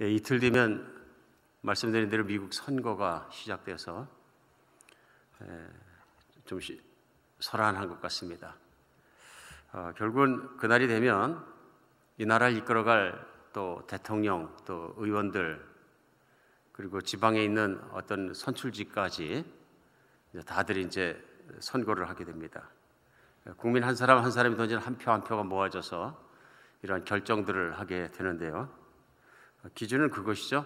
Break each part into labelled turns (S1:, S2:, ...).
S1: 이틀 뒤면 말씀드린 대로 미국 선거가 시작돼서 좀 설안한 것 같습니다. 결국은 그날이 되면 이 나라를 이끌어갈 또 대통령, 또 의원들, 그리고 지방에 있는 어떤 선출직까지 다들 이제 선거를 하게 됩니다. 국민 한 사람 한 사람이 던진 한 표 한 표가 모아져서 이러한 결정들을 하게 되는데요. 기준은 그것이죠.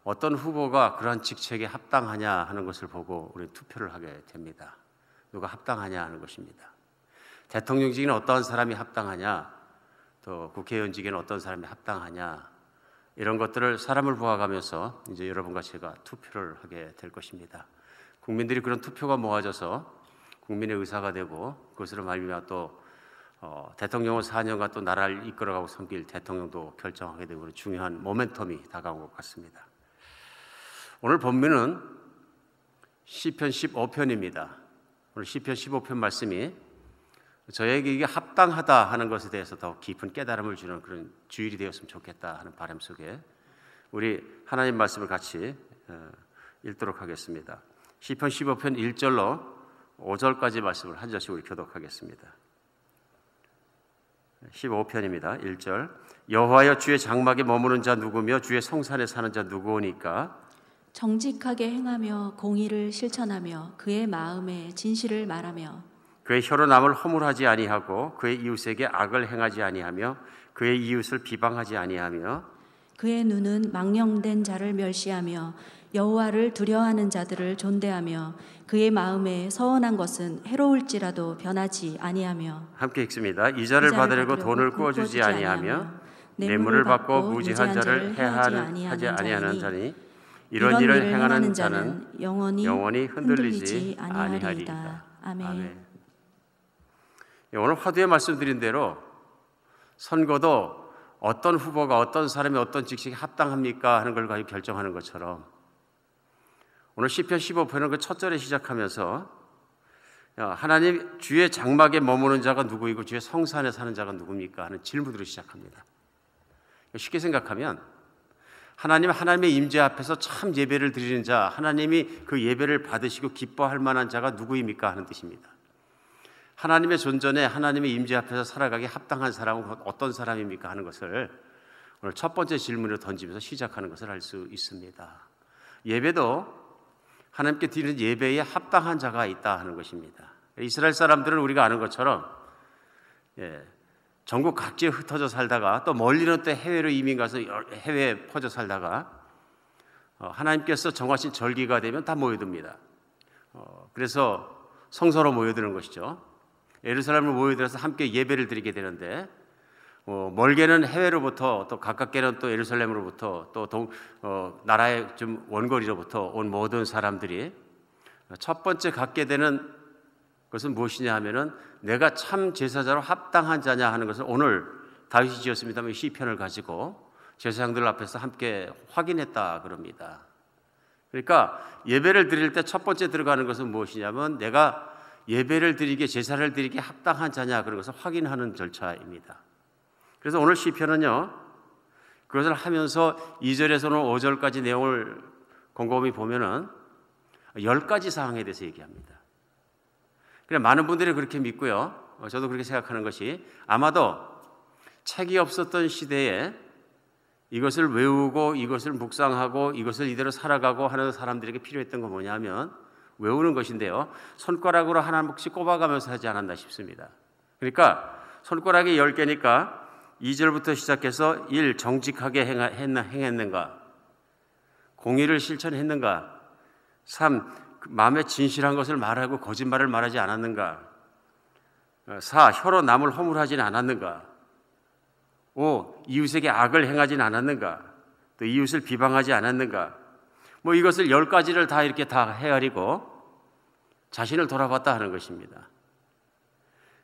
S1: 어떤 후보가 그러한 직책에 합당하냐 하는 것을 보고 우리는 투표를 하게 됩니다. 누가 합당하냐 하는 것입니다. 대통령직에는 어떠한 사람이 합당하냐, 또 국회의원직에는 어떤 사람이 합당하냐, 이런 것들을 사람을 보아가면서 이제 여러분과 제가 투표를 하게 될 것입니다. 국민들이 그런 투표가 모아져서 국민의 의사가 되고 그것으로 말미암아 또 대통령은 4년간 또 나라를 이끌어가고 섬길 대통령도 결정하게 되고 중요한 모멘텀이 다가온 것 같습니다. 오늘 본문은 시편 15편입니다. 오늘 시편 15편 말씀이 저에게 이게 합당하다 하는 것에 대해서 더 깊은 깨달음을 주는 그런 주일이 되었으면 좋겠다 하는 바람 속에 우리 하나님 말씀을 같이 읽도록 하겠습니다. 시편 15편 1절로 5절까지 말씀을 한 절씩 우리 교독하겠습니다. 15편입니다. 1절. 여호와여, 주의 장막에 머무는 자 누구며 주의 성산에 사는 자 누구오니까?
S2: 정직하게 행하며 공의를 실천하며 그의 마음에 진실을 말하며
S1: 그의 혀로 남을 허물하지 아니하고 그의 이웃에게 악을 행하지 아니하며 그의 이웃을 비방하지 아니하며
S2: 그의 눈은 망령된 자를 멸시하며 여호와를 두려워하는 자들을 존대하며 그의 마음에 서원한 것은 해로울지라도 변하지 아니하며. 함께
S1: 읽습니다. 이자를 받으려고 돈을 꾸어주지 아니하며 뇌물을 받고 무지한 자를 해하지 아니하는 자니 이런 일을 행하는 자는 영원히 흔들리지 아니하리이다. 아멘. 오늘 화두에 말씀드린 대로 선거도 어떤 후보가 어떤 사람이 어떤 직책에 합당합니까 하는 걸 가지고 결정하는 것처럼 오늘 시편 15편은 그 첫 절에 시작하면서 하나님 주의 장막에 머무는 자가 누구이고 주의 성산에 사는 자가 누굽니까 하는 질문으로 시작합니다. 쉽게 생각하면 하나님의 임재 앞에서 참 예배를 드리는 자, 하나님이 그 예배를 받으시고 기뻐할 만한 자가 누구입니까 하는 뜻입니다. 하나님의 존전에 하나님의 임재 앞에서 살아가기 합당한 사람은 어떤 사람입니까 하는 것을 오늘 첫 번째 질문으로 던지면서 시작하는 것을 알 수 있습니다. 예배도 하나님께 드리는 예배에 합당한 자가 있다 하는 것입니다. 이스라엘 사람들은 우리가 아는 것처럼 전국 각지에 흩어져 살다가 또 멀리는 또 해외로 이민 가서 해외에 퍼져 살다가 하나님께서 정하신 절기가 되면 다 모여듭니다. 그래서 성소로 모여드는 것이죠. 예루살렘으로 모여들어서 함께 예배를 드리게 되는데 멀게는 해외로부터 또 가깝게는 또 예루살렘으로부터 또 나라의 좀 원거리로부터 온 모든 사람들이 첫 번째 갖게 되는 것은 무엇이냐 하면은 내가 참 제사자로 합당한 자냐 하는 것을 오늘 다윗이 지었습니다만 시편을 가지고 제사장들 앞에서 함께 확인했다 그럽니다. 그러니까 예배를 드릴 때 첫 번째 들어가는 것은 무엇이냐면 내가 예배를 드리게 제사를 드리게 합당한 자냐 그런 것을 확인하는 절차입니다. 그래서 오늘 시편은요 그것을 하면서 2절에서는 5절까지 내용을 곰곰이 보면은 10가지 사항에 대해서 얘기합니다. 그래 많은 분들이 그렇게 믿고요. 저도 그렇게 생각하는 것이 아마도 책이 없었던 시대에 이것을 외우고 이것을 묵상하고 이것을 이대로 살아가고 하는 사람들에게 필요했던 건 뭐냐면 외우는 것인데요. 손가락으로 하나씩 꼽아가면서 하지 않았나 싶습니다. 그러니까 손가락이 10개니까 2절부터 시작해서 1. 정직하게 행했는가? 공의를 실천했는가? 3. 마음에 진실한 것을 말하고 거짓말을 말하지 않았는가? 4. 혀로 남을 허물하지는 않았는가? 5. 이웃에게 악을 행하지는 않았는가? 또 이웃을 비방하지 않았는가? 이것을 10가지를 다 이렇게 다 헤아리고 자신을 돌아봤다 하는 것입니다.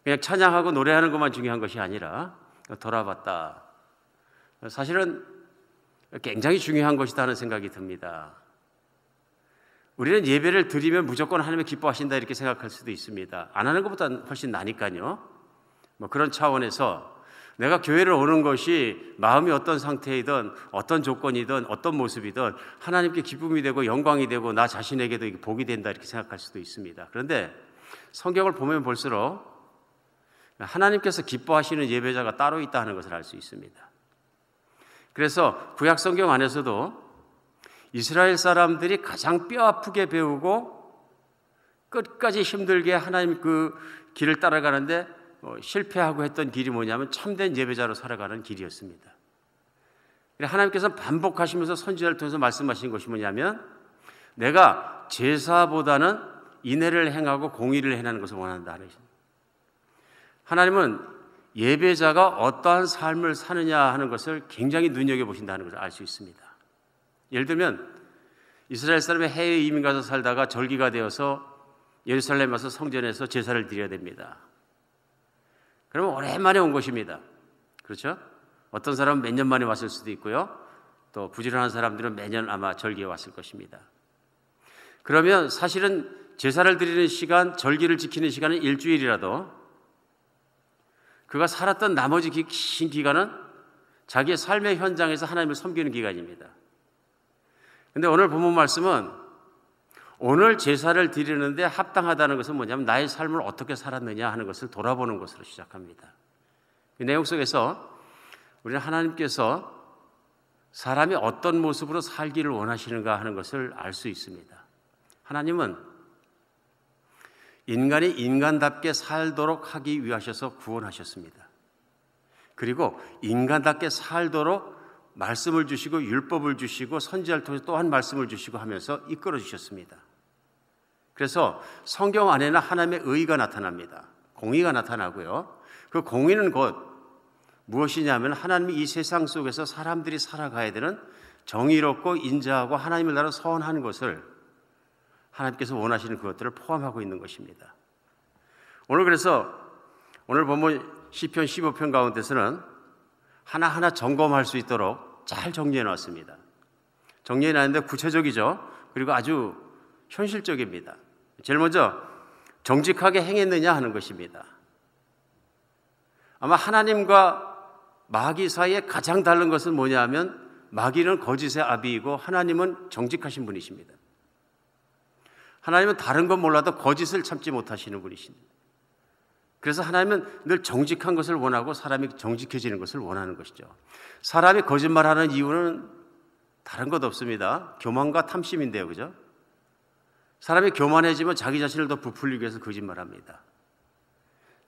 S1: 그냥 찬양하고 노래하는 것만 중요한 것이 아니라 돌아봤다. 사실은 굉장히 중요한 것이다 하는 생각이 듭니다. 우리는 예배를 드리면 무조건 하나님이 기뻐하신다 이렇게 생각할 수도 있습니다. 안 하는 것보다 훨씬 나니까요. 그런 차원에서 내가 교회를 오는 것이 마음이 어떤 상태이든 어떤 조건이든 어떤 모습이든 하나님께 기쁨이 되고 영광이 되고 나 자신에게도 이게 복이 된다 이렇게 생각할 수도 있습니다. 그런데 성경을 보면 볼수록 하나님께서 기뻐하시는 예배자가 따로 있다 하는 것을 알 수 있습니다. 그래서 구약 성경 안에서도 이스라엘 사람들이 가장 뼈아프게 배우고 끝까지 힘들게 하나님 그 길을 따라가는데 실패하고 했던 길이 뭐냐면 참된 예배자로 살아가는 길이었습니다. 하나님께서 반복하시면서 선지자를 통해서 말씀하신 것이 뭐냐면 내가 제사보다는 인애를 행하고 공의를 행하는 것을 원한다 하는 것입니다. 하나님은 예배자가 어떠한 삶을 사느냐 하는 것을 굉장히 눈여겨보신다는 것을 알 수 있습니다. 예를 들면 이스라엘 사람이 해외 이민 가서 살다가 절기가 되어서 예루살렘 와서 성전에서 제사를 드려야 됩니다. 그러면 오랜만에 온 것입니다. 그렇죠? 어떤 사람은 몇 년 만에 왔을 수도 있고요. 또 부지런한 사람들은 매년 아마 절기에 왔을 것입니다. 그러면 사실은 제사를 드리는 시간, 절기를 지키는 시간은 일주일이라도 그가 살았던 나머지 긴 기간은 자기의 삶의 현장에서 하나님을 섬기는 기간입니다. 그런데 오늘 본문 말씀은 오늘 제사를 드리는데 합당하다는 것은 뭐냐면 나의 삶을 어떻게 살았느냐 하는 것을 돌아보는 것으로 시작합니다. 이 내용 속에서 우리는 하나님께서 사람이 어떤 모습으로 살기를 원하시는가 하는 것을 알 수 있습니다. 하나님은 인간이 인간답게 살도록 하기 위하셔서 구원하셨습니다. 그리고 인간답게 살도록 말씀을 주시고 율법을 주시고 선지자를 통해서 또한 말씀을 주시고 하면서 이끌어 주셨습니다. 그래서 성경 안에는 하나님의 의가 나타납니다. 공의가 나타나고요. 그 공의는 곧 무엇이냐면 하나님이 이 세상 속에서 사람들이 살아가야 되는 정의롭고 인자하고 하나님을 나라 선한 것을 하나님께서 원하시는 그것들을 포함하고 있는 것입니다. 오늘 보면 시편 15편 가운데서는 하나하나 점검할 수 있도록 잘 정리해 놨습니다. 정리해 놨는데 구체적이죠. 그리고 아주 현실적입니다. 제일 먼저 정직하게 행했느냐 하는 것입니다. 아마 하나님과 마귀 사이에 가장 다른 것은 뭐냐면 마귀는 거짓의 아비이고 하나님은 정직하신 분이십니다. 하나님은 다른 건 몰라도 거짓을 참지 못하시는 분이십니다. 그래서 하나님은 늘 정직한 것을 원하고 사람이 정직해지는 것을 원하는 것이죠. 사람이 거짓말하는 이유는 다른 것 없습니다. 교만과 탐심인데요, 그죠? 사람이 교만해지면 자기 자신을 더 부풀리기 위해서 거짓말합니다.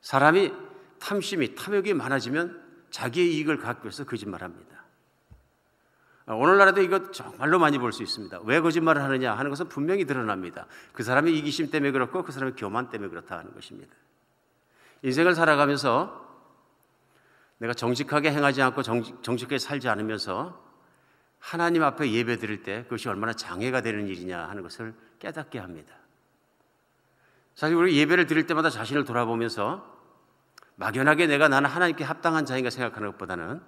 S1: 사람이 탐욕이 많아지면 자기의 이익을 갖기 위해서 거짓말합니다. 오늘날에도 이거 정말로 많이 볼 수 있습니다. 왜 거짓말을 하느냐 하는 것은 분명히 드러납니다. 그 사람의 이기심 때문에 그렇고 그 사람의 교만 때문에 그렇다 하는 것입니다. 인생을 살아가면서 내가 정직하게 행하지 않고 정직하게 살지 않으면서 하나님 앞에 예배 드릴 때 그것이 얼마나 장애가 되는 일이냐 하는 것을 깨닫게 합니다. 사실 우리 예배를 드릴 때마다 자신을 돌아보면서 막연하게 나는 하나님께 합당한 자인가 생각하는 것보다는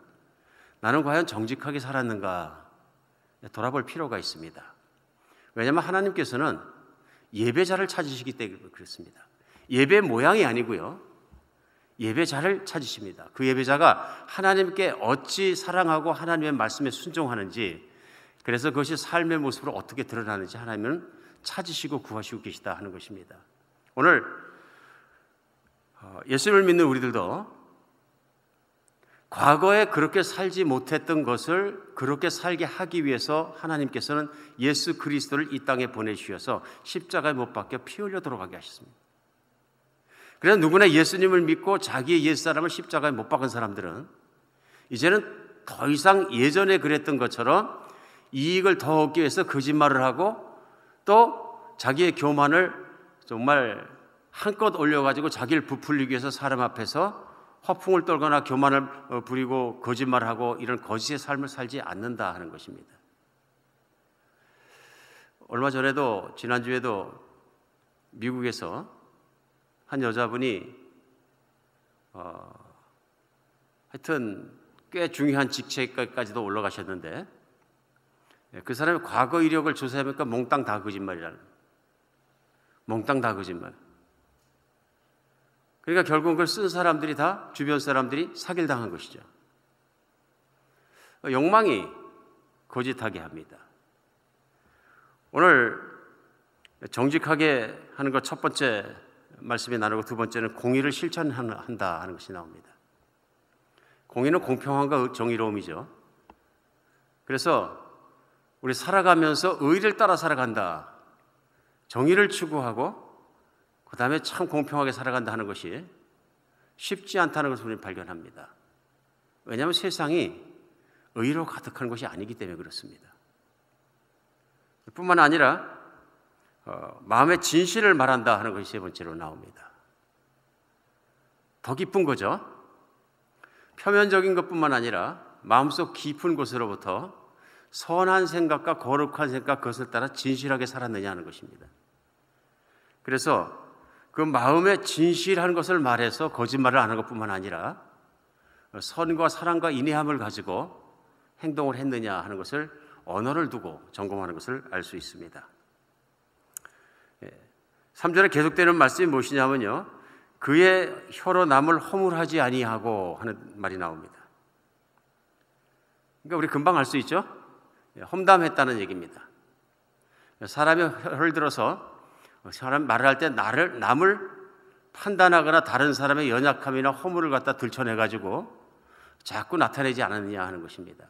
S1: 나는 과연 정직하게 살았는가 돌아볼 필요가 있습니다. 왜냐하면 하나님께서는 예배자를 찾으시기 때문에 그렇습니다. 예배 모양이 아니고요. 예배자를 찾으십니다. 그 예배자가 하나님께 어찌 사랑하고 하나님의 말씀에 순종하는지, 그래서 그것이 삶의 모습으로 어떻게 드러나는지 하나님은 찾으시고 구하시고 계시다 하는 것입니다. 오늘 예수님을 믿는 우리들도 과거에 그렇게 살지 못했던 것을 그렇게 살게 하기 위해서 하나님께서는 예수 그리스도를 이 땅에 보내주셔서 십자가에 못 박혀 피 흘려 돌아가게 하셨습니다. 그래서 누구나 예수님을 믿고 자기의 옛사람을 십자가에 못 박은 사람들은 이제는 더 이상 예전에 그랬던 것처럼 이익을 더 얻기 위해서 거짓말을 하고 또 자기의 교만을 정말 한껏 올려가지고 자기를 부풀리기 위해서 사람 앞에서 허풍을 떨거나 교만을 부리고 거짓말하고 이런 거짓의 삶을 살지 않는다 하는 것입니다. 얼마 전에도 지난주에도 미국에서 한 여자분이 하여튼 꽤 중요한 직책까지도 올라가셨는데 그 사람의 과거 이력을 조사해보니까 몽땅 다 거짓말이라는, 몽땅 다 거짓말. 그러니까 결국 그걸 쓴 사람들이 다 주변 사람들이 사기당한 것이죠. 욕망이 거짓하게 합니다. 오늘 정직하게 하는 것 첫 번째 말씀이 나누고 두 번째는 공의를 실천한다 하는 것이 나옵니다. 공의는 공평함과 정의로움이죠. 그래서 우리 살아가면서 의를 따라 살아간다, 정의를 추구하고 그 다음에 참 공평하게 살아간다 하는 것이 쉽지 않다는 것을 우리는 발견합니다. 왜냐하면 세상이 의로 가득한 것이 아니기 때문에 그렇습니다. 뿐만 아니라 마음의 진실을 말한다 하는 것이 세 번째로 나옵니다. 더 깊은 거죠. 표면적인 것뿐만 아니라 마음속 깊은 곳으로부터 선한 생각과 거룩한 생각, 그것을 따라 진실하게 살았느냐 하는 것입니다. 그래서 그 마음에 진실한 것을 말해서 거짓말을 안 한 것뿐만 아니라 선과 사랑과 인내함을 가지고 행동을 했느냐 하는 것을 언어를 두고 점검하는 것을 알 수 있습니다. 3절에 계속되는 말씀이 무엇이냐면요, 그의 혀로 남을 허물하지 아니하고 하는 말이 나옵니다. 그러니까 우리 금방 알 수 있죠? 험담했다는 얘기입니다. 사람이 혀를 들어서 사람 말을 할 때 남을 판단하거나 다른 사람의 연약함이나 허물을 갖다 들춰내가지고 자꾸 나타내지 않았느냐 하는 것입니다.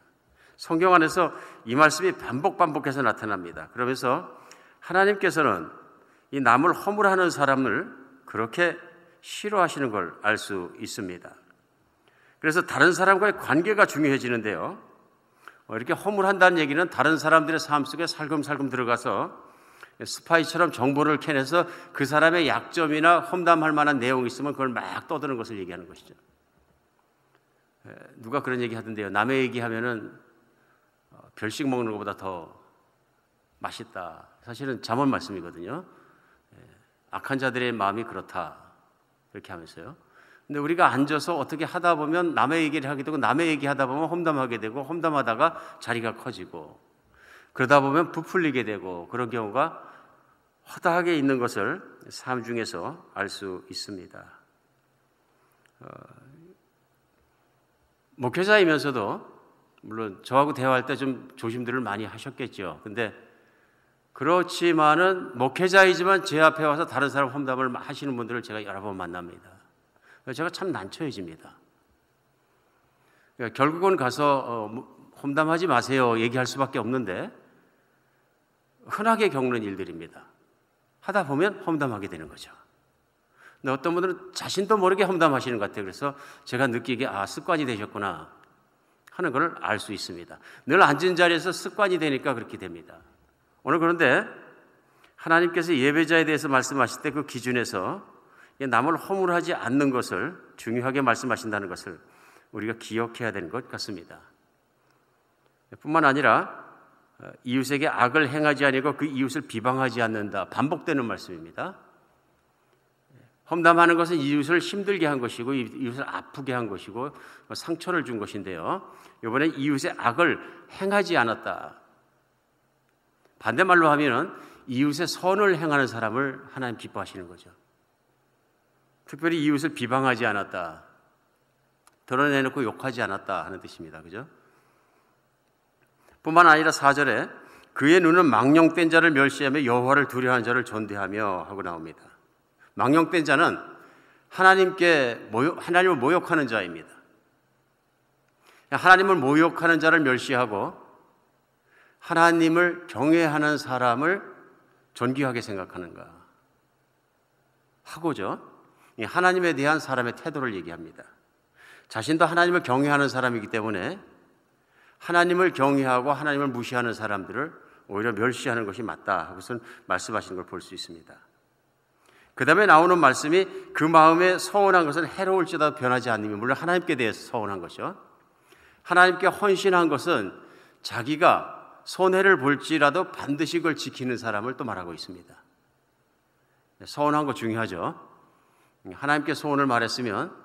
S1: 성경 안에서 이 말씀이 반복해서 나타납니다. 그러면서 하나님께서는 이 남을 허물하는 사람을 그렇게 싫어하시는 걸 알 수 있습니다. 그래서 다른 사람과의 관계가 중요해지는데요, 이렇게 허물한다는 얘기는 다른 사람들의 삶 속에 살금살금 들어가서 스파이처럼 정보를 캐내서 그 사람의 약점이나 험담할 만한 내용이 있으면 그걸 막 떠드는 것을 얘기하는 것이죠. 누가 그런 얘기 하던데요, 남의 얘기하면은 별식 먹는 것보다 더 맛있다. 사실은 잠언 말씀이거든요. 악한 자들의 마음이 그렇다, 이렇게 하면서요. 근데 우리가 앉아서 어떻게 하다 보면 남의 얘기를 하게 되고, 남의 얘기하다 보면 험담하게 되고, 험담하다가 자리가 커지고, 그러다 보면 부풀리게 되고, 그런 경우가 허다하게 있는 것을 삶 중에서 알 수 있습니다. 목회자이면서도 물론 저하고 대화할 때 좀 조심들을 많이 하셨겠죠. 근데 그렇지만은 목회자이지만 제 앞에 와서 다른 사람 험담을 하시는 분들을 제가 여러 번 만납니다. 제가 참 난처해집니다. 결국은 가서 험담하지 마세요 얘기할 수밖에 없는데, 흔하게 겪는 일들입니다. 하다 보면 험담하게 되는 거죠. 근데 어떤 분들은 자신도 모르게 험담하시는 것 같아요. 그래서 제가 느끼기에 습관이 되셨구나 하는 걸 알 수 있습니다. 늘 앉은 자리에서 습관이 되니까 그렇게 됩니다. 오늘 그런데 하나님께서 예배자에 대해서 말씀하실 때 그 기준에서 남을 허물하지 않는 것을 중요하게 말씀하신다는 것을 우리가 기억해야 되는 것 같습니다. 뿐만 아니라 이웃에게 악을 행하지 아니고 그 이웃을 비방하지 않는다, 반복되는 말씀입니다. 험담하는 것은 이웃을 힘들게 한 것이고 이웃을 아프게 한 것이고 상처를 준 것인데요, 이번엔 이웃의 악을 행하지 않았다. 반대말로 하면은 이웃의 선을 행하는 사람을 하나님 기뻐하시는 거죠. 특별히 이웃을 비방하지 않았다, 드러내놓고 욕하지 않았다 하는 뜻입니다. 그죠? 뿐만 아니라 4절에 그의 눈은 망령된 자를 멸시하며 여호와를 두려워하는 자를 존대하며 하고 나옵니다. 망령된 자는 하나님을 모욕하는 자입니다. 하나님을 모욕하는 자를 멸시하고 하나님을 경외하는 사람을 존귀하게 생각하는가 하고죠. 하나님에 대한 사람의 태도를 얘기합니다. 자신도 하나님을 경외하는 사람이기 때문에 하나님을 경외하고 하나님을 무시하는 사람들을 오히려 멸시하는 것이 맞다 하고선 말씀하시는 걸 볼 수 있습니다. 그 다음에 나오는 말씀이 그 마음에 서운한 것은 해로울지라도 변하지 않으면, 물론 하나님께 대해서 서운한 것이죠. 하나님께 헌신한 것은 자기가 손해를 볼지라도 반드시 그걸 지키는 사람을 또 말하고 있습니다. 서운한 거 중요하죠. 하나님께 소원을 말했으면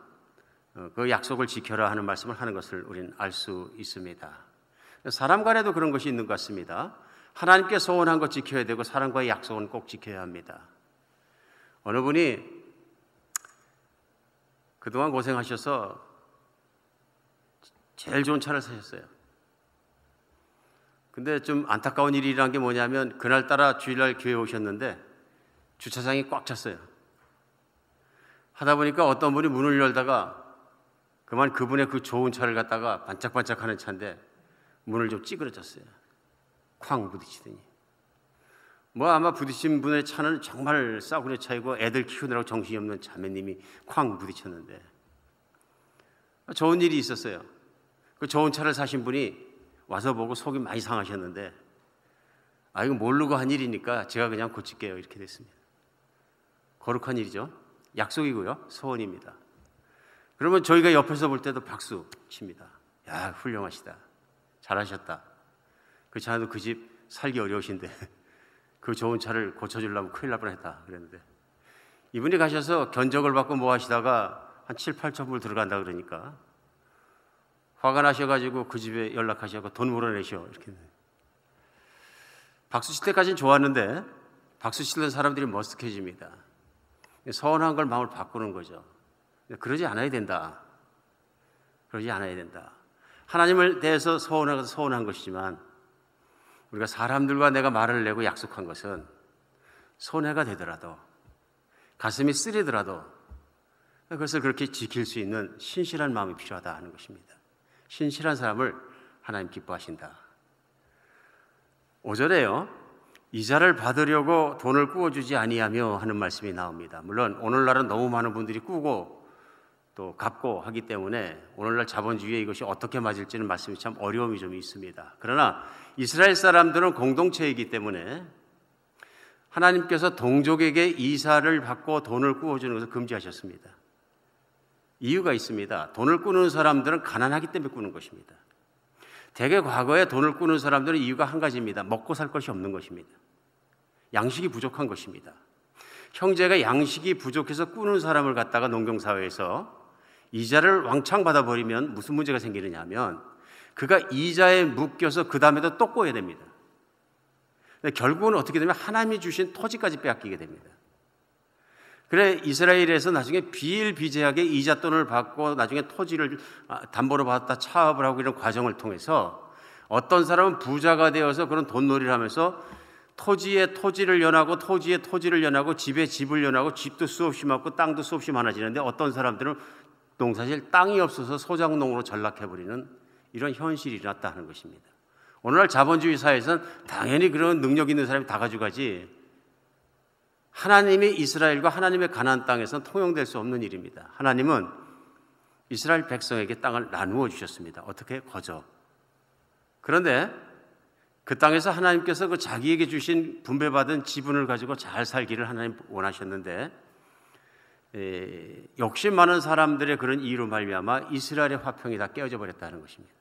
S1: 그 약속을 지켜라 하는 말씀을 하는 것을 우리는 알 수 있습니다. 사람 간에도 그런 것이 있는 것 같습니다. 하나님께 소원한 것 지켜야 되고 사람과의 약속은 꼭 지켜야 합니다. 어느 분이 그동안 고생하셔서 제일 좋은 차를 사셨어요. 근데 좀 안타까운 일이란 게 뭐냐면 그날따라 주일날 교회 오셨는데 주차장이 꽉 찼어요. 하다 보니까 어떤 분이 문을 열다가 그만 그분의 그 좋은 차를 갖다가 반짝반짝하는 차인데 문을 좀 찌그러졌어요. 쾅 부딪히더니. 뭐 아마 부딪힌 분의 차는 정말 싸구려 차이고 애들 키우느라고 정신이 없는 자매님이 쾅 부딪혔는데 좋은 일이 있었어요. 그 좋은 차를 사신 분이 와서 보고 속이 많이 상하셨는데 이거 모르고 한 일이니까 제가 그냥 고칠게요 이렇게 됐습니다. 거룩한 일이죠. 약속이고요. 소원입니다. 그러면 저희가 옆에서 볼 때도 박수 칩니다. 야, 훌륭하시다. 잘하셨다. 그 차도 그 집 살기 어려우신데 그 좋은 차를 고쳐주려면 큰일 날 뻔했다 그랬는데 이분이 가셔서 견적을 받고 뭐 하시다가 한 7, 8천 불 들어간다 그러니까 화가 나셔가지고 그 집에 연락하셔서 돈 물어내셔 이렇게. 박수 칠 때까지는 좋았는데 박수 치는 사람들이 머쓱해집니다. 서운한 걸 마음을 바꾸는 거죠. 그러지 않아야 된다. 그러지 않아야 된다. 하나님을 대해서 서운한 것이지만 우리가 사람들과 내가 말을 내고 약속한 것은 손해가 되더라도 가슴이 쓰리더라도 그것을 그렇게 지킬 수 있는 신실한 마음이 필요하다 하는 것입니다. 신실한 사람을 하나님 기뻐하신다. 5절에요. 이자를 받으려고 돈을 꾸어주지 아니하며 하는 말씀이 나옵니다. 물론 오늘날은 너무 많은 분들이 꾸고 또 갚고 하기 때문에 오늘날 자본주의에 이것이 어떻게 맞을지는 말씀이 참 어려움이 좀 있습니다. 그러나 이스라엘 사람들은 공동체이기 때문에 하나님께서 동족에게 이자를 받고 돈을 꾸어주는 것을 금지하셨습니다. 이유가 있습니다. 돈을 꾸는 사람들은 가난하기 때문에 꾸는 것입니다. 대개 과거에 돈을 꾸는 사람들은 이유가 한 가지입니다. 먹고 살 것이 없는 것입니다. 양식이 부족한 것입니다. 형제가 양식이 부족해서 꾸는 사람을 갖다가 농경사회에서 이자를 왕창 받아버리면 무슨 문제가 생기느냐 하면 그가 이자에 묶여서 그 다음에도 또 꿔야 됩니다. 결국은 어떻게 되면 하나님이 주신 토지까지 빼앗기게 됩니다. 그래 이스라엘에서 나중에 비일비재하게 이잣돈을 받고 나중에 토지를 담보로 받았다 차업을 하고 이런 과정을 통해서 어떤 사람은 부자가 되어서 그런 돈놀이를 하면서 토지에 토지를 연하고 토지에 토지를 연하고 집에 집을 연하고 집도 수없이 많고 땅도 수없이 많아지는데 어떤 사람들은 농사질 땅이 없어서 소작농으로 전락해버리는 이런 현실이 일어났다 하는 것입니다. 오늘날 자본주의 사회에서는 당연히 그런 능력 있는 사람이 다 가져가지 하나님이 이스라엘과 하나님의 가나안 땅에서는 통용될 수 없는 일입니다. 하나님은 이스라엘 백성에게 땅을 나누어 주셨습니다. 어떻게? 거저. 그런데 그 땅에서 하나님께서 그 자기에게 주신 분배받은 지분을 가지고 잘 살기를 하나님 원하셨는데 욕심 많은 사람들의 그런 이유로 말미암아 이스라엘의 화평이 다 깨어져 버렸다는 것입니다.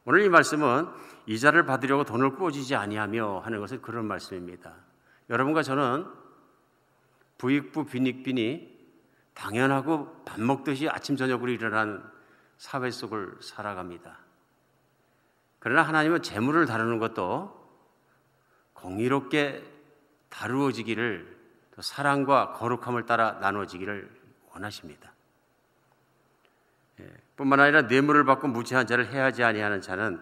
S1: 오늘 이 말씀은 이자를 받으려고 돈을 꾸어주지 아니하며 하는 것은 그런 말씀입니다. 여러분과 저는 부익부 빈익빈이 당연하고 밥 먹듯이 아침 저녁으로 일어나는 사회 속을 살아갑니다. 그러나 하나님은 재물을 다루는 것도 공의롭게 다루어지기를 또 사랑과 거룩함을 따라 나누어지기를 원하십니다. 뿐만 아니라 뇌물을 받고 무죄한 자를 해하지 아니하는 자는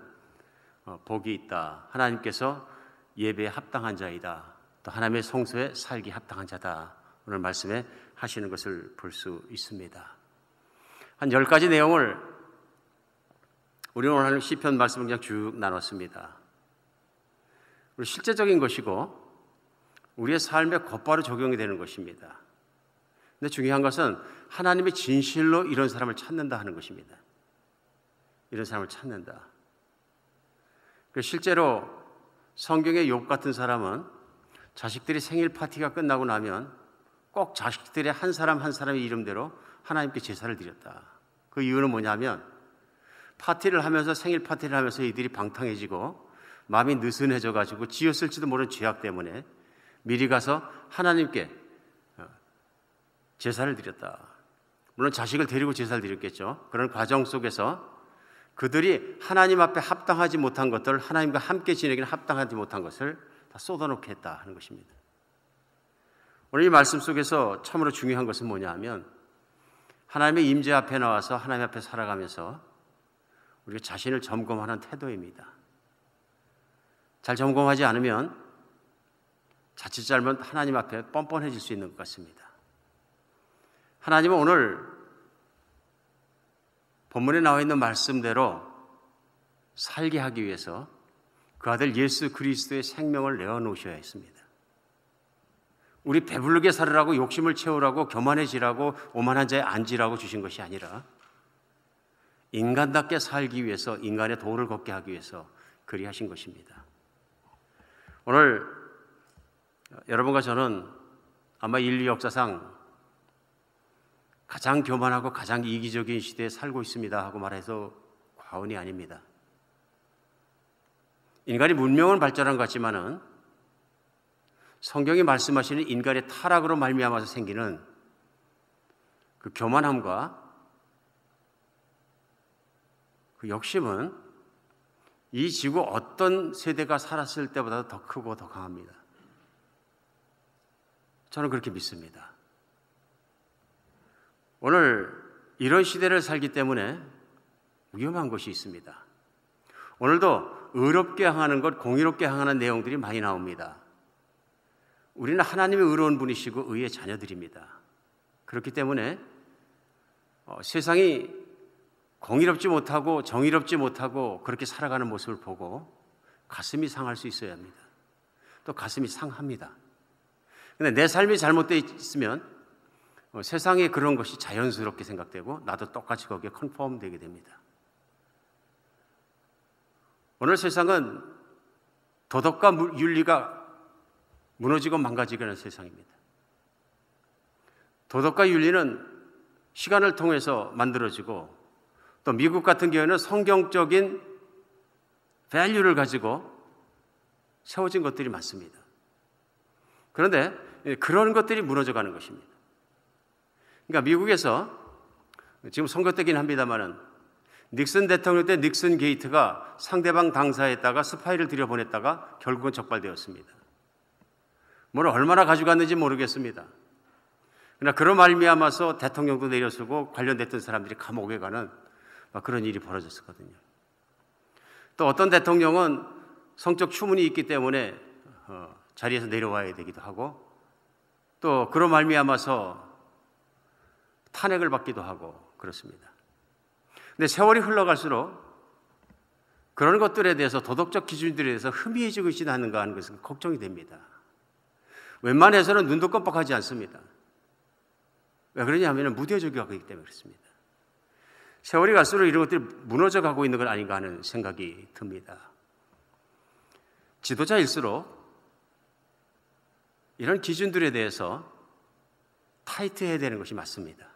S1: 복이 있다. 하나님께서 예배에 합당한 자이다. 또 하나님의 성소에 살기 합당한 자다. 오늘 말씀에 하시는 것을 볼 수 있습니다. 한 10가지 내용을 우리는 오늘 시편 말씀을 그냥 쭉 나눴습니다. 실제적인 것이고 우리의 삶에 곧바로 적용이 되는 것입니다. 근데 중요한 것은 하나님의 진실로 이런 사람을 찾는다 하는 것입니다. 이런 사람을 찾는다. 실제로 성경의 욥 같은 사람은 자식들이 생일 파티가 끝나고 나면 꼭 자식들의 한 사람 한 사람의 이름대로 하나님께 제사를 드렸다. 그 이유는 뭐냐면 파티를 하면서 생일 파티를 하면서 이들이 방탕해지고 마음이 느슨해져 가지고 지었을지도 모르는 죄악 때문에 미리 가서 하나님께 제사를 드렸다. 물론 자식을 데리고 제사를 드렸겠죠. 그런 과정 속에서 그들이 하나님 앞에 합당하지 못한 것들, 하나님과 함께 지내기는 합당하지 못한 것을 다 쏟아놓게 했다 하는 것입니다. 오늘 이 말씀 속에서 참으로 중요한 것은 뭐냐 하면 하나님의 임재 앞에 나와서 하나님 앞에 살아가면서 우리가 자신을 점검하는 태도입니다. 잘 점검하지 않으면 자칫 잘못 하나님 앞에 뻔뻔해질 수 있는 것 같습니다. 하나님은 오늘 본문에 나와 있는 말씀대로 살게 하기 위해서 그 아들 예수 그리스도의 생명을 내어놓으셔야 했습니다. 우리 배부르게 살으라고, 욕심을 채우라고, 교만해지라고, 오만한 자에 앉으라고 주신 것이 아니라 인간답게 살기 위해서, 인간의 도를 걷게 하기 위해서 그리 하신 것입니다. 오늘 여러분과 저는 아마 인류 역사상 가장 교만하고 가장 이기적인 시대에 살고 있습니다 하고 말해서 과언이 아닙니다. 인간이 문명은 발전한 것 같지만은 성경이 말씀하시는 인간의 타락으로 말미암아서 생기는 그 교만함과 그 욕심은 이 지구 어떤 세대가 살았을 때보다 더 크고 더 강합니다. 저는 그렇게 믿습니다. 오늘 이런 시대를 살기 때문에 위험한 것이 있습니다. 오늘도 의롭게 향하는 것, 공의롭게 향하는 내용들이 많이 나옵니다. 우리는 하나님의 의로운 분이시고 의의 자녀들입니다. 그렇기 때문에 세상이 공의롭지 못하고 정의롭지 못하고 그렇게 살아가는 모습을 보고 가슴이 상할 수 있어야 합니다. 또 가슴이 상합니다. 그런데 내 삶이 잘못되어 있으면 세상에 그런 것이 자연스럽게 생각되고 나도 똑같이 거기에 컨펌 되게 됩니다. 오늘 세상은 도덕과 윤리가 무너지고 망가지게 하는 세상입니다. 도덕과 윤리는 시간을 통해서 만들어지고 또 미국 같은 경우에는 성경적인 밸류를 가지고 세워진 것들이 많습니다. 그런데 그런 것들이 무너져가는 것입니다. 그러니까 미국에서 지금 선거 때긴 합니다만은 닉슨 대통령 때 닉슨 게이트가 상대방 당사에다가 스파이를 들여보냈다가 결국은 적발되었습니다. 뭘 얼마나 가져갔는지 모르겠습니다. 그러나 그런 말미암아서 대통령도 내려서고 관련됐던 사람들이 감옥에 가는 그런 일이 벌어졌었거든요. 또 어떤 대통령은 성적 추문이 있기 때문에 자리에서 내려와야 되기도 하고 또 그런 말미암아서 탄핵을 받기도 하고 그렇습니다. 근데 세월이 흘러갈수록 그런 것들에 대해서 도덕적 기준들에 대해서 흐미해지고 있지 않는가 하는 것은 걱정이 됩니다. 웬만해서는 눈도 깜빡하지 않습니다. 왜 그러냐면 무대적이고 있기 때문에 그렇습니다. 세월이 갈수록 이런 것들이 무너져 가고 있는 건 아닌가 하는 생각이 듭니다. 지도자일수록 이런 기준들에 대해서 타이트해야 되는 것이 맞습니다.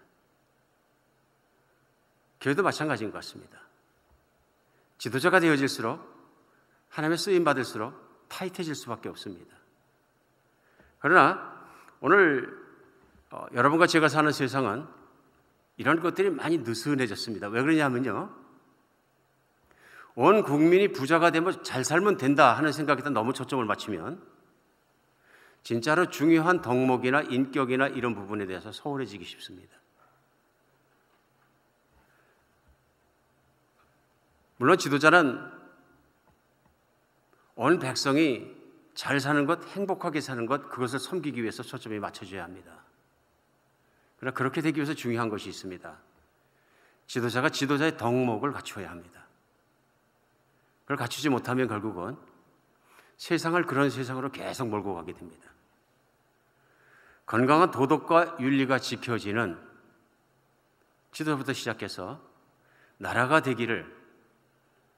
S1: 교회도 마찬가지인 것 같습니다. 지도자가 되어질수록 하나님의 쓰임 받을수록 타이트해질 수밖에 없습니다. 그러나 오늘 여러분과 제가 사는 세상은 이런 것들이 많이 느슨해졌습니다. 왜 그러냐면요, 온 국민이 부자가 되면 잘 살면 된다 하는 생각에다 너무 초점을 맞추면 진짜로 중요한 덕목이나 인격이나 이런 부분에 대해서 소홀해지기 쉽습니다. 물론 지도자는 온 백성이 잘 사는 것, 행복하게 사는 것, 그것을 섬기기 위해서 초점이 맞춰져야 합니다. 그러나 그렇게 되기 위해서 중요한 것이 있습니다. 지도자가 지도자의 덕목을 갖추어야 합니다. 그걸 갖추지 못하면 결국은 세상을 그런 세상으로 계속 몰고 가게 됩니다. 건강한 도덕과 윤리가 지켜지는 지도부터 시작해서 나라가 되기를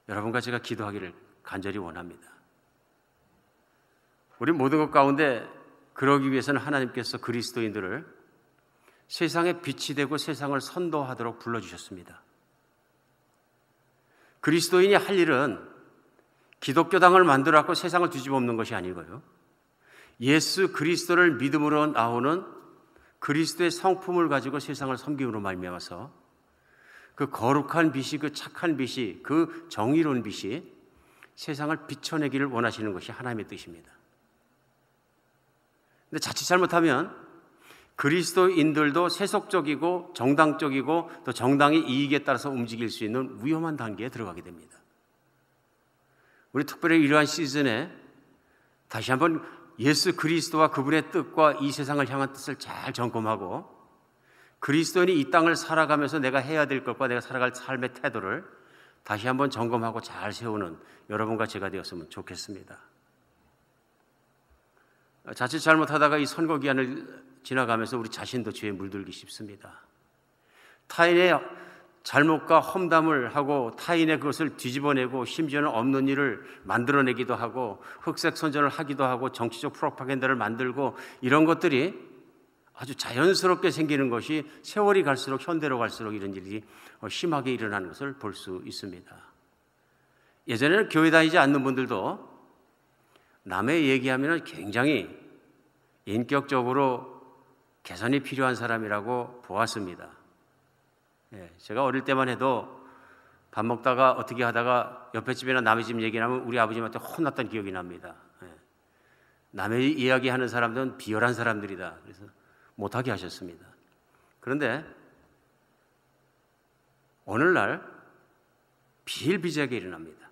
S1: 여러분과 제가 기도하기를 간절히 원합니다. 우리 모든 것 가운데 그러기 위해서는 하나님께서 그리스도인들을 세상의 빛이 되고 세상을 선도하도록 불러주셨습니다. 그리스도인이 할 일은 기독교당을 만들어갖고 세상을 뒤집어엎는 것이 아니고요, 예수 그리스도를 믿음으로 나오는 그리스도의 성품을 가지고 세상을 섬김으로 말미암아서 그 거룩한 빛이, 그 착한 빛이, 그 정의로운 빛이 세상을 비춰내기를 원하시는 것이 하나님의 뜻입니다. 근데 자칫 잘못하면 그리스도인들도 세속적이고 정당적이고 또 정당의 이익에 따라서 움직일 수 있는 위험한 단계에 들어가게 됩니다. 우리 특별히 이러한 시즌에 다시 한번 예수 그리스도와 그분의 뜻과 이 세상을 향한 뜻을 잘 점검하고 그리스도인이 이 땅을 살아가면서 내가 해야 될 것과 내가 살아갈 삶의 태도를 다시 한번 점검하고 잘 세우는 여러분과 제가 되었으면 좋겠습니다. 자칫 잘못하다가 이 선거 기한을 지나가면서 우리 자신도 죄에 물들기 쉽습니다. 타인의 잘못과 험담을 하고 타인의 그것을 뒤집어내고 심지어는 없는 일을 만들어내기도 하고 흑색 선전을 하기도 하고 정치적 프로파간다를 만들고 이런 것들이 아주 자연스럽게 생기는 것이 세월이 갈수록 현대로 갈수록 이런 일이 심하게 일어나는 것을 볼 수 있습니다. 예전에는 교회 다니지 않는 분들도 남의 얘기하면 굉장히 인격적으로 개선이 필요한 사람이라고 보았습니다. 제가 어릴 때만 해도 밥 먹다가 어떻게 하다가 옆에 집이나 남의 집 얘기하면 우리 아버님한테 혼났던 기억이 납니다. 남의 이야기하는 사람들은 비열한 사람들이다. 그래서 못하게 하셨습니다. 그런데 오늘날 비일비재하게 일어납니다.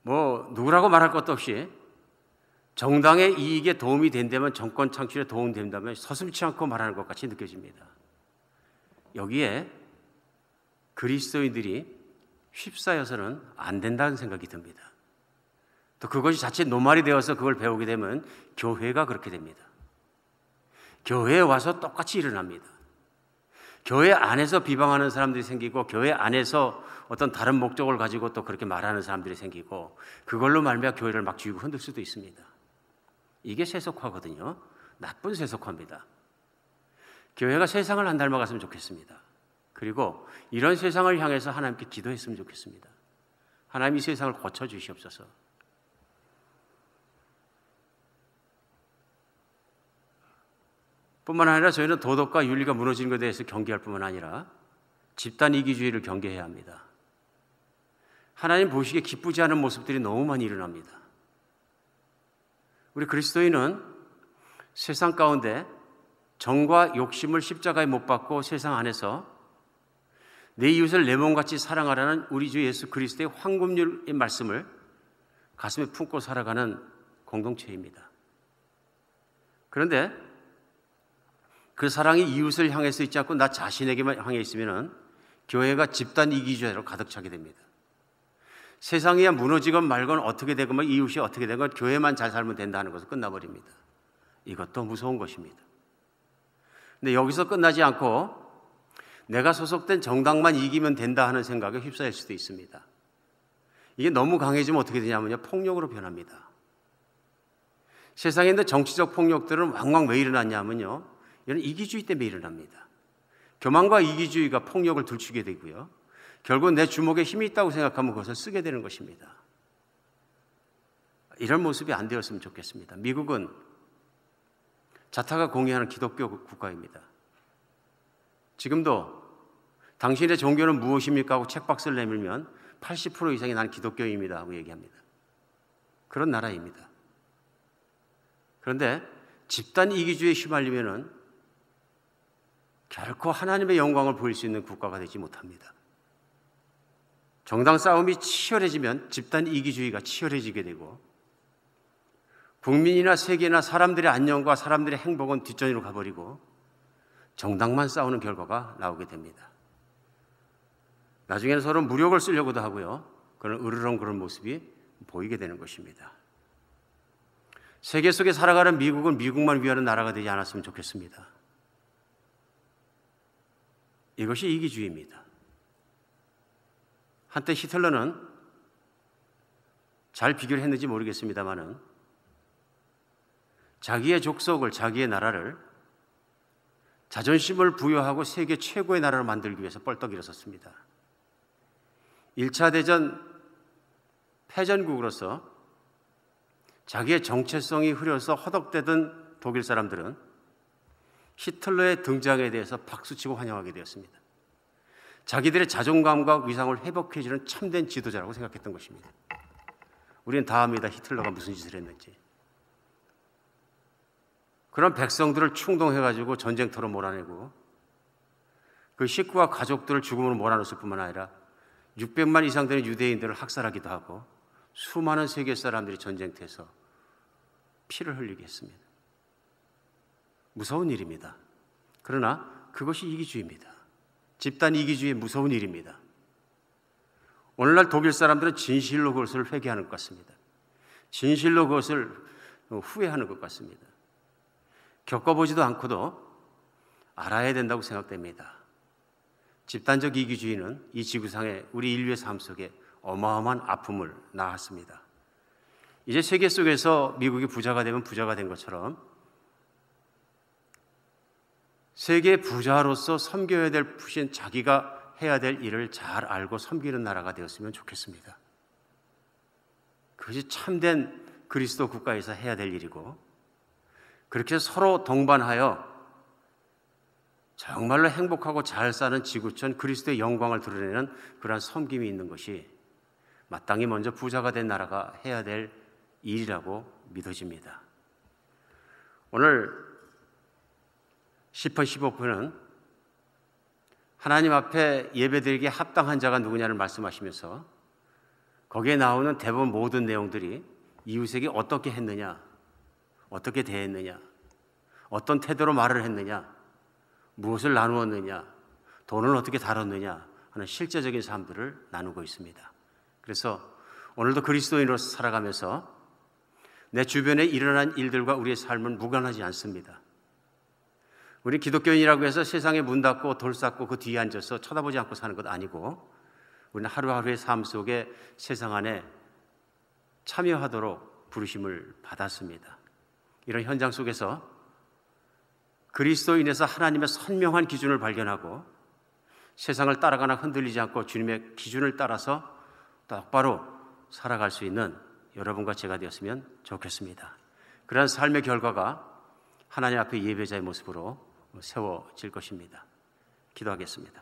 S1: 누구라고 말할 것도 없이 정당의 이익에 도움이 된다면, 정권 창출에 도움이 된다면 서슴지 않고 말하는 것 같이 느껴집니다. 여기에 그리스도인들이 휩싸여서는 안 된다는 생각이 듭니다. 또 그것이 자칫 노말이 되어서 그걸 배우게 되면 교회가 그렇게 됩니다. 교회에 와서 똑같이 일어납니다. 교회 안에서 비방하는 사람들이 생기고 교회 안에서 어떤 다른 목적을 가지고 또 그렇게 말하는 사람들이 생기고 그걸로 말미암아 교회를 막 쥐고 흔들 수도 있습니다. 이게 세속화거든요. 나쁜 세속화입니다. 교회가 세상을 안 닮아갔으면 좋겠습니다. 그리고 이런 세상을 향해서 하나님께 기도했으면 좋겠습니다. 하나님 이 세상을 고쳐주시옵소서. 뿐만 아니라 저희는 도덕과 윤리가 무너지는 것에 대해서 경계할 뿐만 아니라 집단 이기주의를 경계해야 합니다. 하나님 보시기에 기쁘지 않은 모습들이 너무 많이 일어납니다. 우리 그리스도인은 세상 가운데 정과 욕심을 십자가에 못 박고 세상 안에서 내 이웃을 내 몸같이 사랑하라는 우리 주 예수 그리스도의 황금률의 말씀을 가슴에 품고 살아가는 공동체입니다. 그런데 그 사랑이 이웃을 향해서 있지 않고 나 자신에게만 향해 있으면 교회가 집단 이기주의로 가득 차게 됩니다. 세상이 무너지건 말건 어떻게 되건 이웃이 어떻게 되건 교회만 잘 살면 된다는 것으로 끝나버립니다. 이것도 무서운 것입니다. 근데 여기서 끝나지 않고 내가 소속된 정당만 이기면 된다 하는 생각에 휩싸일 수도 있습니다. 이게 너무 강해지면 어떻게 되냐면요, 폭력으로 변합니다. 세상에 있는 정치적 폭력들은 왕왕 왜 일어났냐면요, 이런 이기주의 때문에 일어납니다. 교만과 이기주의가 폭력을 들추게 되고요, 결국 내 주먹에 힘이 있다고 생각하면 그것을 쓰게 되는 것입니다. 이런 모습이 안 되었으면 좋겠습니다. 미국은 자타가 공유하는 기독교 국가입니다. 지금도 당신의 종교는 무엇입니까? 하고 책박스를 내밀면 80% 이상이 나는 기독교입니다 하고 얘기합니다. 그런 나라입니다. 그런데 집단 이기주의에 휘말리면은 결코 하나님의 영광을 보일 수 있는 국가가 되지 못합니다. 정당 싸움이 치열해지면 집단 이기주의가 치열해지게 되고 국민이나 세계나 사람들의 안녕과 사람들의 행복은 뒷전으로 가버리고 정당만 싸우는 결과가 나오게 됩니다. 나중에는 서로 무력을 쓰려고도 하고요, 그런 으르렁 그런 모습이 보이게 되는 것입니다. 세계 속에 살아가는 미국은 미국만 위하는 나라가 되지 않았으면 좋겠습니다. 이것이 이기주의입니다. 한때 히틀러는 잘 비교를 했는지 모르겠습니다만은 자기의 족속을, 자기의 나라를 자존심을 부여하고 세계 최고의 나라로 만들기 위해서 뻘떡 일어섰습니다. 1차 대전 패전국으로서 자기의 정체성이 흐려서 허덕대던 독일 사람들은 히틀러의 등장에 대해서 박수치고 환영하게 되었습니다. 자기들의 자존감과 위상을 회복해주는 참된 지도자라고 생각했던 것입니다. 우리는 다 압니다. 히틀러가 무슨 짓을 했는지. 그런 백성들을 충동해가지고 전쟁터로 몰아내고 그 식구와 가족들을 죽음으로 몰아넣었을 뿐만 아니라 600만 이상 되는 유대인들을 학살하기도 하고 수많은 세계 사람들이 전쟁터에서 피를 흘리게 했습니다. 무서운 일입니다. 그러나 그것이 이기주의입니다. 집단 이기주의의 무서운 일입니다. 오늘날 독일 사람들은 진실로 그것을 회개하는 것 같습니다. 진실로 그것을 후회하는 것 같습니다. 겪어보지도 않고도 알아야 된다고 생각됩니다. 집단적 이기주의는 이 지구상의 우리 인류의 삶 속에 어마어마한 아픔을 낳았습니다. 이제 세계 속에서 미국이 부자가 되면 부자가 된 것처럼 세계 부자로서 섬겨야 될 부신 자기가 해야 될 일을 잘 알고 섬기는 나라가 되었으면 좋겠습니다. 그것이 참된 그리스도 국가에서 해야 될 일이고 그렇게 서로 동반하여 정말로 행복하고 잘 사는 지구촌 그리스도의 영광을 드러내는 그러한 섬김이 있는 것이 마땅히 먼저 부자가 된 나라가 해야 될 일이라고 믿어집니다. 오늘 10편 15편은 하나님 앞에 예배드리기에 합당한 자가 누구냐를 말씀하시면서 거기에 나오는 대부분 모든 내용들이 이웃에게 어떻게 했느냐, 어떻게 대했느냐, 어떤 태도로 말을 했느냐, 무엇을 나누었느냐, 돈을 어떻게 다뤘느냐 하는 실제적인 삶들을 나누고 있습니다. 그래서 오늘도 그리스도인으로서 살아가면서 내 주변에 일어난 일들과 우리의 삶은 무관하지 않습니다. 우리 기독교인이라고 해서 세상에 문 닫고 돌 쌓고 그 뒤에 앉아서 쳐다보지 않고 사는 것 아니고 우리는 하루하루의 삶 속에 세상 안에 참여하도록 부르심을 받았습니다. 이런 현장 속에서 그리스도인에서 하나님의 선명한 기준을 발견하고 세상을 따라가나 흔들리지 않고 주님의 기준을 따라서 똑바로 살아갈 수 있는 여러분과 제가 되었으면 좋겠습니다. 그러한 삶의 결과가 하나님 앞에 예배자의 모습으로 세워질 것입니다. 기도하겠습니다.